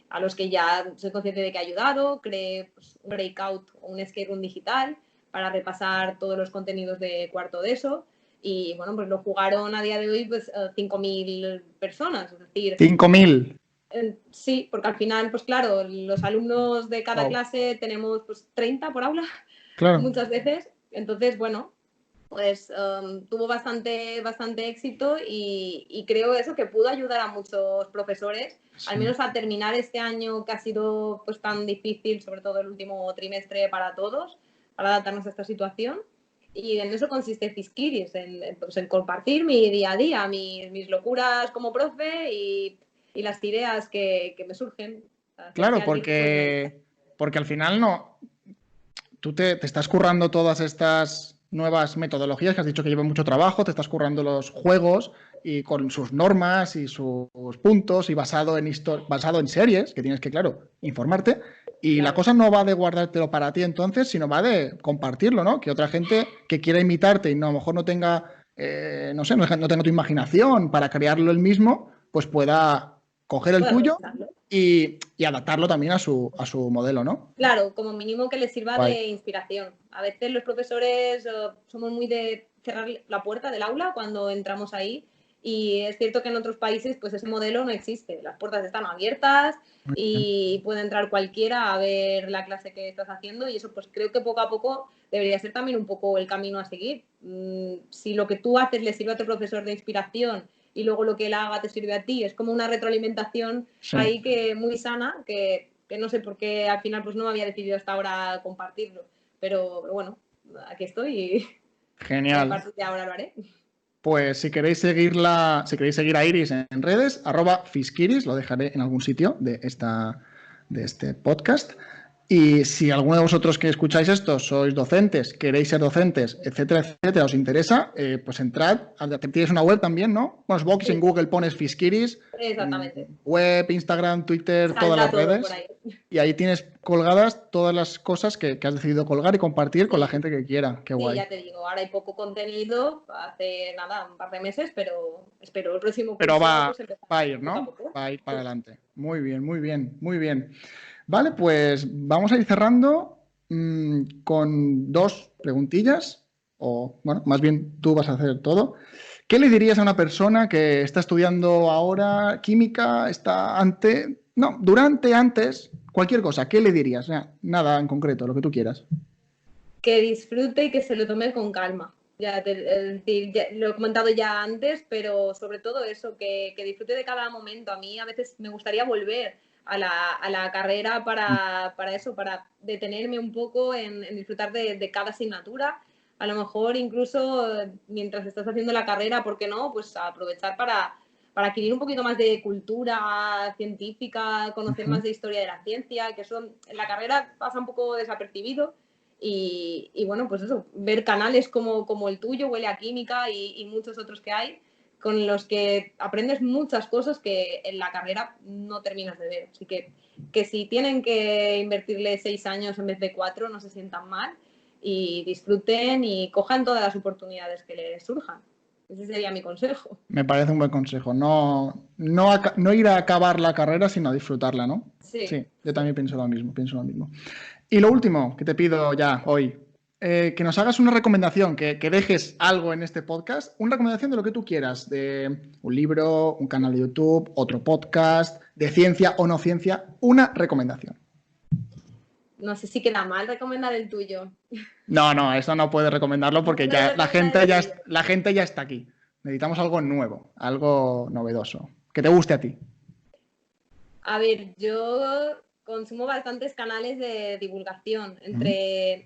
B: a los que ya soy consciente de que ha ayudado, creé pues, un breakout o un escape room digital para repasar todos los contenidos de cuarto de eso y bueno, pues lo jugaron a día de hoy pues 5.000 personas, es decir...
A: 5.000.
B: Sí, porque al final, pues claro, los alumnos de cada
A: Wow.
B: clase tenemos pues 30 por aula,
A: Claro.
B: muchas veces, entonces bueno, pues tuvo bastante éxito y creo eso que pudo ayudar a muchos profesores,
A: Sí.
B: al menos a terminar este año que ha sido pues tan difícil, sobre todo el último trimestre para todos, para adaptarnos a esta situación. Y en eso consiste Fiskiris, pues, en compartir mi día a día, mis locuras como profe y las ideas que me surgen.
A: Claro, porque al final no, tú te estás currando todas estas nuevas metodologías que has dicho que llevan mucho trabajo, te estás currando los juegos y con sus normas y sus puntos y basado en series, que tienes que, claro, informarte. Y
B: Claro.
A: la cosa no va de guardártelo para ti entonces, sino va de compartirlo, ¿no? Que otra gente que quiera imitarte y no, a lo mejor no tenga, no sé, no tenga tu imaginación para crearlo él mismo, pues pueda coger el
B: Puedo
A: tuyo
B: aprovecharlo.
A: y adaptarlo también a su modelo, ¿no?
B: Claro, como mínimo que les sirva
A: Guay.
B: de inspiración. A veces los profesores somos muy de cerrar la puerta del aula cuando entramos ahí Y es cierto que en otros países pues ese modelo no existe. Las puertas están abiertas y puede entrar cualquiera a ver la clase que estás haciendo, y eso pues creo que poco a poco debería ser también un poco el camino a seguir. Si lo que tú haces le sirve a tu profesor de inspiración y luego lo que él haga te sirve a ti, es como una retroalimentación ahí que muy sana, que no sé por qué al final pues no me había decidido hasta ahora compartirlo, pero bueno, aquí estoy y
A: Genial.
B: a partir de ahora lo haré.
A: Pues si queréis seguir a Iris en redes, @fiskiris, lo dejaré en algún sitio de este podcast. Y si alguno de vosotros que escucháis esto sois docentes, queréis ser docentes, etcétera, etcétera, os interesa, pues entrad. Tienes una web también, ¿no? Bueno, supongo que en Google pones Fiskiris.
B: Exactamente.
A: Web, Instagram, Twitter,
B: Saldrá
A: todas las
B: todo
A: redes.
B: por ahí.
A: Y ahí tienes colgadas todas las cosas que has decidido colgar y compartir con la gente que quiera. Qué guay.
B: Ya te digo, ahora hay poco contenido, hace nada, un par de meses, pero espero el próximo curso.
A: Pero va
B: pues,
A: a ir, ¿no? Va a ir para adelante. Muy bien, muy bien, muy bien. Vale, pues vamos a ir cerrando con 2 preguntillas, o bueno, más bien tú vas a hacer todo. ¿Qué le dirías a una persona que está estudiando ahora química, durante, antes, cualquier cosa? ¿Qué le dirías? Nada en concreto, lo que tú quieras.
B: Que disfrute y que se lo tome con calma. Ya lo he comentado ya antes, pero sobre todo eso, que disfrute de cada momento. A mí a veces me gustaría volver a la carrera para eso, para detenerme un poco en disfrutar de cada asignatura. A lo mejor incluso mientras estás haciendo la carrera, ¿por qué no? Pues aprovechar para adquirir un poquito más de cultura científica, conocer más de historia de la ciencia, que eso en la carrera pasa un poco desapercibido. Y bueno, pues eso, ver canales como el tuyo, Huele a Química y muchos otros que hay, con los que aprendes muchas cosas que en la carrera no terminas de ver. Así que si tienen que invertirle 6 años en vez de 4, no se sientan mal y disfruten y cojan todas las oportunidades que les surjan. Ese sería mi consejo.
A: Me parece un buen consejo. No ir a acabar la carrera, sino a disfrutarla, ¿no? Sí, yo también pienso lo mismo. Y lo último que te pido ya hoy, que nos hagas una recomendación, que dejes algo en este podcast, una recomendación de lo que tú quieras, de un libro, un canal de YouTube, otro podcast, de ciencia o no ciencia, una recomendación.
B: No sé si queda mal recomendar el tuyo.
A: No, eso no puedes recomendarlo porque ya la gente ya está aquí. Necesitamos algo nuevo, algo novedoso, que te guste a ti.
B: A ver, yo consumo bastantes canales de divulgación.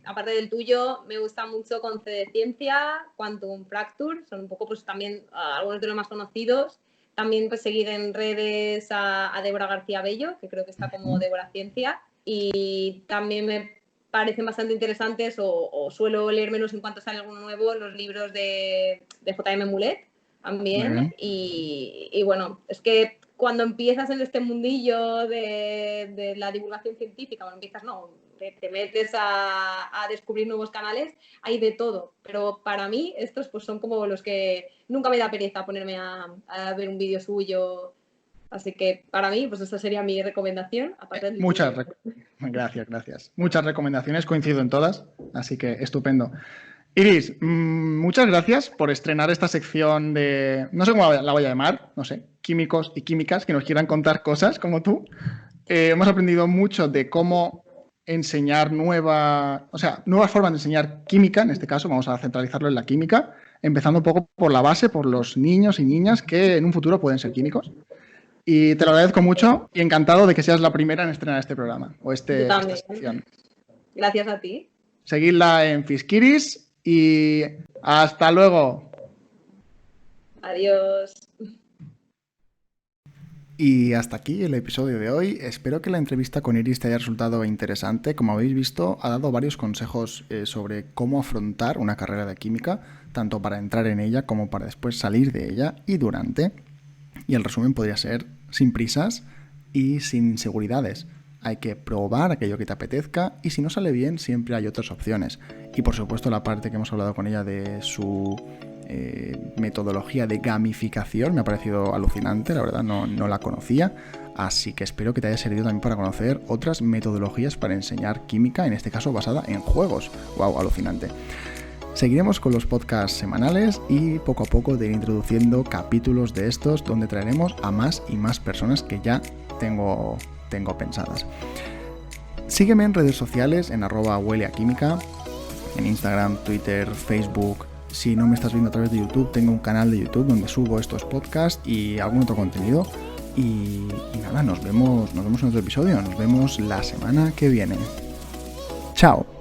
B: Aparte del tuyo, me gusta mucho Conce de Ciencia, Quantum Fracture, son un poco pues también algunos de los más conocidos. También pues seguir en redes a Débora García Bello, que creo que está como Débora Ciencia. Y también me parecen bastante interesantes, o suelo leer menos en cuanto sale alguno nuevo, los libros de J.M. Mulet también. Y bueno, es que cuando empiezas en este mundillo de la divulgación científica, te metes a descubrir nuevos canales, hay de todo, pero para mí estos pues son como los que nunca me da pereza ponerme a ver un vídeo suyo, así que para mí pues esa sería mi recomendación. Aparte del
A: Gracias. Muchas recomendaciones, coincido en todas, así que estupendo. Iris, muchas gracias por estrenar esta sección de, no sé cómo la voy a llamar, no sé, químicos y químicas que nos quieran contar cosas como tú. Hemos aprendido mucho de cómo enseñar nuevas formas de enseñar química, en este caso vamos a centralizarlo en la química, empezando un poco por la base, por los niños y niñas que en un futuro pueden ser químicos. Y te lo agradezco mucho y encantado de que seas la primera en estrenar este programa o esta sección.
B: Gracias a ti.
A: Seguidla en Fiskiris. Y hasta luego.
B: Adiós.
A: Y hasta aquí el episodio de hoy. Espero que la entrevista con Iris te haya resultado interesante. Como habéis visto, ha dado varios consejos sobre cómo afrontar una carrera de química, tanto para entrar en ella como para después salir de ella y durante. Y el resumen podría ser sin prisas y sin inseguridades. Hay que probar aquello que te apetezca y si no sale bien siempre hay otras opciones. Y por supuesto la parte que hemos hablado con ella de su metodología de gamificación me ha parecido alucinante, la verdad no la conocía. Así que espero que te haya servido también para conocer otras metodologías para enseñar química, en este caso basada en juegos. ¡Wow! Alucinante. Seguiremos con los podcasts semanales y poco a poco de ir introduciendo capítulos de estos donde traeremos a más y más personas que ya tengo pensadas. Sígueme en redes sociales en @hueleaquímica, en Instagram, Twitter, Facebook. Si no me estás viendo a través de YouTube, tengo un canal de YouTube donde subo estos podcasts y algún otro contenido. Y nada, nos vemos en otro episodio. Nos vemos la semana que viene. Chao.